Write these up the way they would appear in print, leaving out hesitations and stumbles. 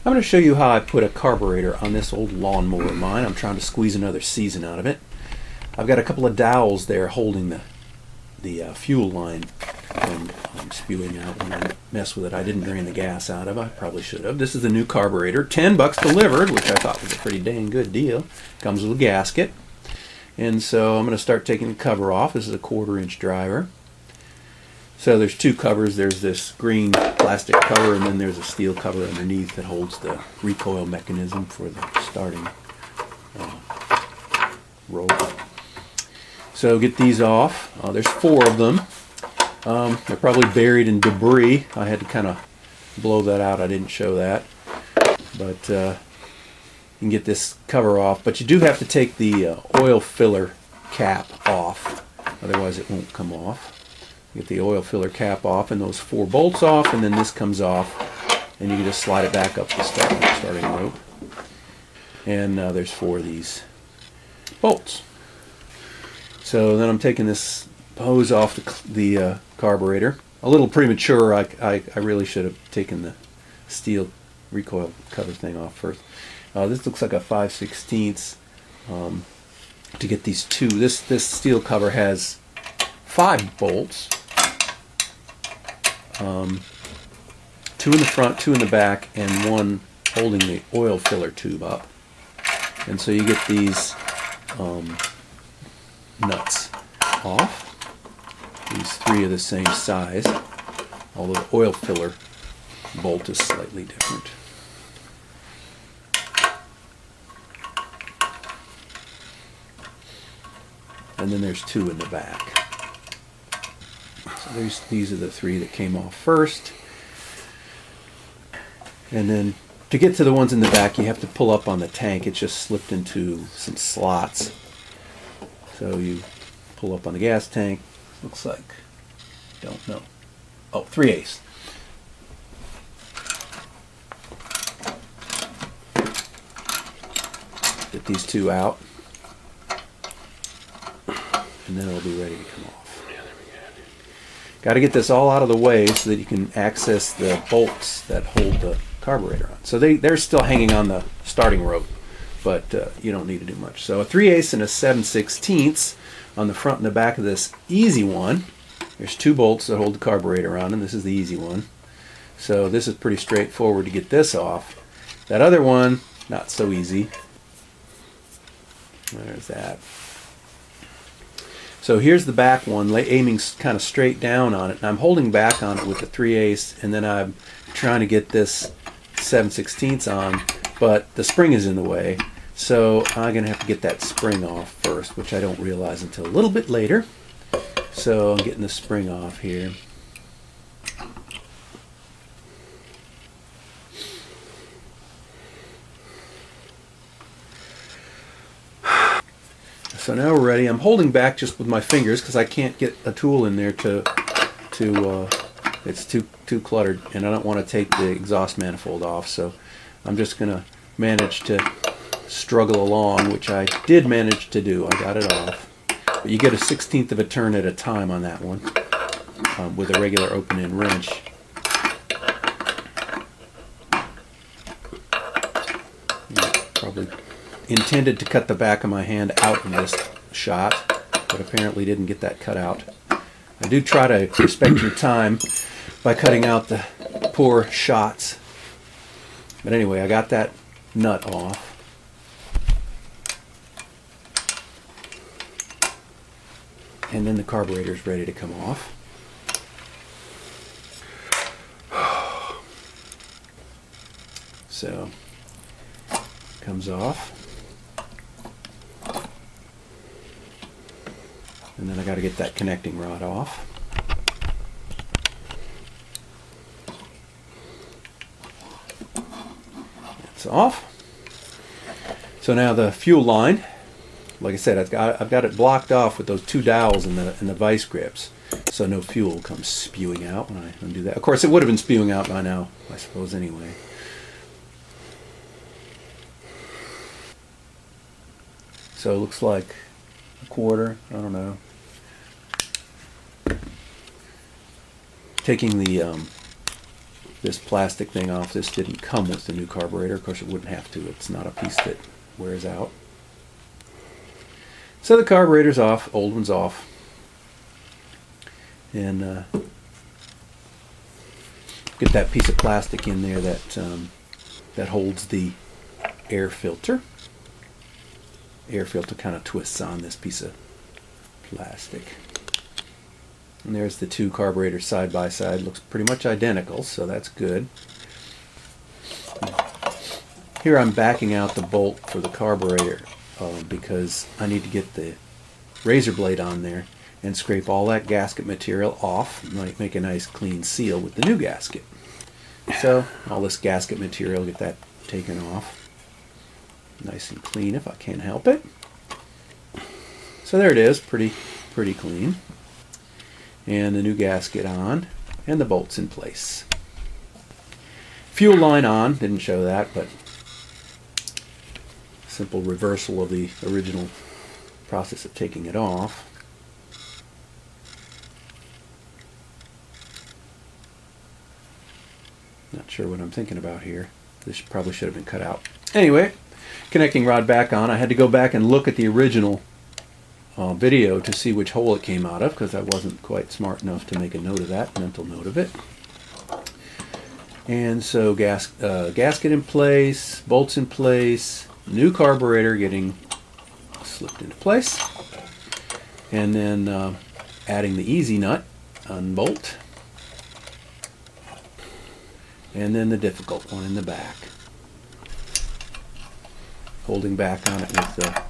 I'm going to show you how I put a carburetor on this old lawnmower of mine. I'm trying to squeeze another season out of it. I've got a couple of dowels there holding the fuel line from spewing out when I mess with it. I didn't drain the gas out of it. I probably should have. This is the new carburetor. $10 delivered, which I thought was a pretty dang good deal. Comes with a gasket. And so I'm going to start taking the cover off. This is a 1/4-inch driver. So there's two covers. There's this green plastic cover, and then there's a steel cover underneath that holds the recoil mechanism for the starting rope. So get these off. There's 4 of them. They're probably buried in debris. I had to kind of blow that out. I didn't show that. But you can get this cover off. But you do have to take the oil filler cap off. Otherwise it won't come off. Get the oil filler cap off and those 4 bolts off, and then this comes off, and you can just slide it back up the starting rope. And there's 4 of these bolts. So then I'm taking this hose off the carburetor. A little premature. I really should have taken the steel recoil cover thing off first. This looks like a 5/16 to get these 2. This steel cover has 5 bolts. 2 in the front, 2 in the back, and 1 holding the oil filler tube up. And so you get these nuts off. These 3 are the same size, although the oil filler bolt is slightly different. And then there's 2 in the back. So these are the 3 that came off first. And then to get to the ones in the back, you have to pull up on the tank. It just slipped into some slots. So you pull up on the gas tank. Looks like, don't know. Oh, 3/8. Get these 2 out. And then it'll be ready to come off. Got to get this all out of the way so that you can access the bolts that hold the carburetor on. So they're still hanging on the starting rope, but you don't need to do much. So a 3/8 and a 7/16 on the front and the back of this easy one. There's 2 bolts that hold the carburetor on, and this is the easy one. So this is pretty straightforward to get this off. That other one, not so easy. There's that. So here's the back one, aiming kind of straight down on it, and I'm holding back on it with the 3/8, and then I'm trying to get this 7/16 on, but the spring is in the way, so I'm going to have to get that spring off first, which I don't realize until a little bit later. So I'm getting the spring off here. So now we're ready. I'm holding back just with my fingers because I can't get a tool in there it's too cluttered, and I don't want to take the exhaust manifold off. So I'm just going to manage to struggle along, which I did manage to do. I got it off. But you get a 1/16 of a turn at a time on that one with a regular open-end wrench. Probably intended to cut the back of my hand out in this shot, but apparently didn't get that cut out. I do try to respect your time by cutting out the poor shots. But anyway, I got that nut off. And then the carburetor is ready to come off. So, comes off. And then I got to get that connecting rod off. It's off. So now the fuel line, like I said, I've got it blocked off with those 2 dowels and the vice grips, so no fuel comes spewing out when I undo that. Of course, it would have been spewing out by now, I suppose, anyway. So it looks like a 1/4, I don't know. Taking the this plastic thing off. This didn't come with the new carburetor. Of course, it wouldn't have to. It's not a piece that wears out. So the carburetor's off, old one's off. And get that piece of plastic in there that holds the air filter. Air filter kind of twists on this piece of plastic. And there's the two carburetors side by side. Looks pretty much identical, so that's good. Here I'm backing out the bolt for the carburetor because I need to get the razor blade on there and scrape all that gasket material off. Make a nice clean seal with the new gasket. So all this gasket material, get that taken off. Nice and clean if I can help it. So there it is, pretty clean. And the new gasket on, and the bolts in place. Fuel line on, didn't show that, but simple reversal of the original process of taking it off. Not sure what I'm thinking about here. This probably should have been cut out. Anyway, connecting rod back on. I had to go back and look at the original video to see which hole it came out of, because I wasn't quite smart enough to make a note of that, mental note of it. And so gasket in place, bolts in place, new carburetor getting slipped into place, and then adding the easy nut, unbolt, and then the difficult one in the back. Holding back on it with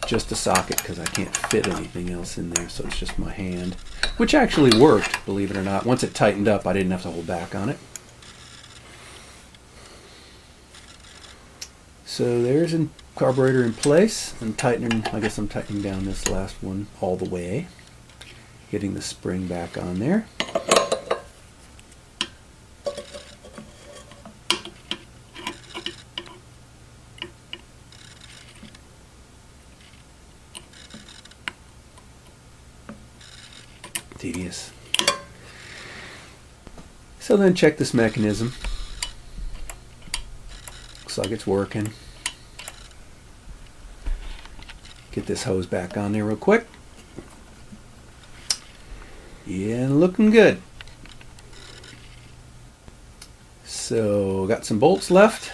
just a socket because I can't fit anything else in there, so it's just my hand, which actually worked, believe it or not. Once it tightened up, I didn't have to hold back on it. So there's a carburetor in place, and tightening. I guess I'm tightening down this last one all the way, getting the spring back on there. Tedious. So then check this mechanism. Looks like it's working. Get this hose back on there real quick. Yeah, looking good. So got some bolts left.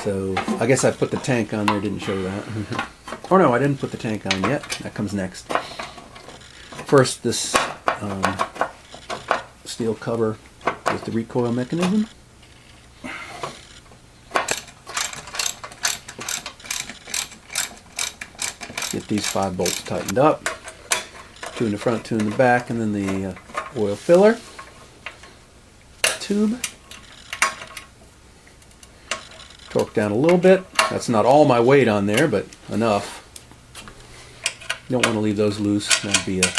So I guess I put the tank on there, didn't show that. Oh no, I didn't put the tank on yet. That comes next. First, this steel cover with the recoil mechanism. Get these 5 bolts tightened up. 2 in the front, 2 in the back, and then the oil filler tube. Torque down a little bit. That's not all my weight on there, but enough. You don't want to leave those loose. That'd be a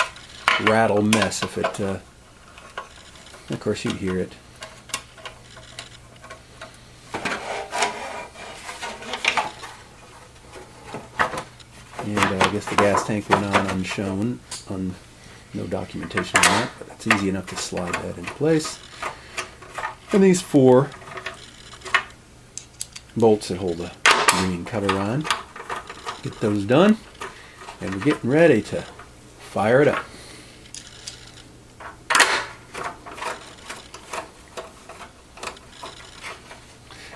rattle mess if it of course you'd hear it. And I guess the gas tank went on unshown, no documentation on that, but it's easy enough to slide that into place. And these 4 bolts that hold the green cover on, get those done, and we're getting ready to fire it up.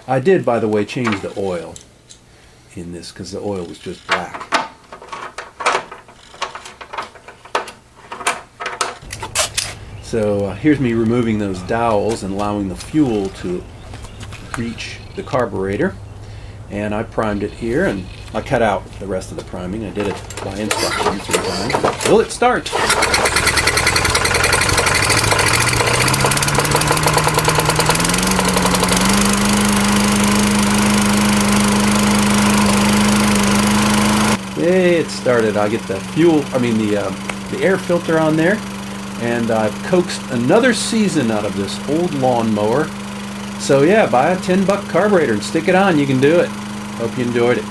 I did, by the way, change the oil in this because the oil was just black. So here's me removing those dowels and allowing the fuel to reach the carburetor. And I primed it here, and I cut out the rest of the priming. I did it by instructions 3 times. Will it start? Hey, it started. I get the fuel, the air filter on there, and I've coaxed another season out of this old lawnmower. So yeah, buy a $10 carburetor and stick it on. You can do it. Hope you enjoyed it.